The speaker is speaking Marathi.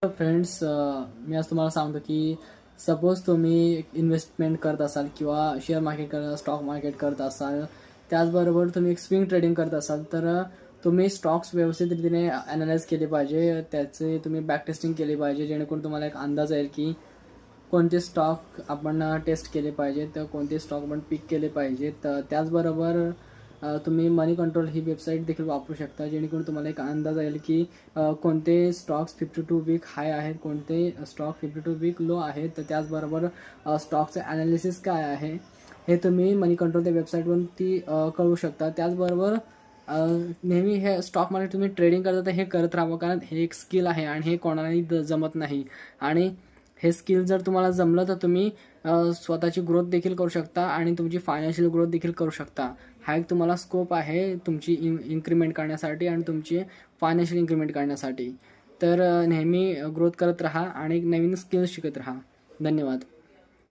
फ्रेंड्स, मी आज तुम्हाला सांगतो की सपोज तुम्ही इन्व्हेस्टमेंट करत असाल किंवा शेअर मार्केट करत स्टॉक मार्केट करत असाल, त्याचबरोबर तुम्ही एक स्विंग ट्रेडिंग करत असाल, तर तुम्ही स्टॉक्स व्यवस्थित रीतीने ॲनालाइज केले पाहिजे. त्याचे तुम्ही बॅक टेस्टिंग केली पाहिजे, जेणेकरून तुम्हाला एक अंदाज येईल की कोणते स्टॉक आपण टेस्ट केले पाहिजेत, तर कोणते स्टॉक आपण पिक केले पाहिजेत. त्याचबरोबर तुम्ही मनी कंट्रोल ही वेबसाईट देखील वापरू शकता, जेणेकरून तुम्हाला एक अंदाज येईल की कोणते स्टॉक्स 52 वीक हाय आहेत, कोणते स्टॉक 52 वीक लो आहेत. तर त्याचबरोबर स्टॉकचं ॲनालिसिस काय आहे हे तुम्ही मनी कंट्रोल त्या वेबसाईटवरती कळू शकता. त्याचबरोबर नेहमी हे स्टॉक मार्केट तुम्ही ट्रेडिंग करता तर हे करत राहावं, कारण हे एक स्किल आहे आणि हे कोणालाही जमत नाही. आणि हे स्किल जर तुम्हाला जमलं तर तुम्ही स्वतःची ग्रोथ देखील करू शकता आणि तुमची फायनान्शियल ग्रोथ देखील करू शकता. हा एक तुम्हाला स्कोप आहे तुमची इन्क्रिमेंट करण्यासाठी आणि तुमची फायनान्शियल इन्क्रिमेंट करण्यासाठी. तर नेहमी ग्रोथ करत राहा आणि नवीन स्किल्स शिकत राहा. धन्यवाद.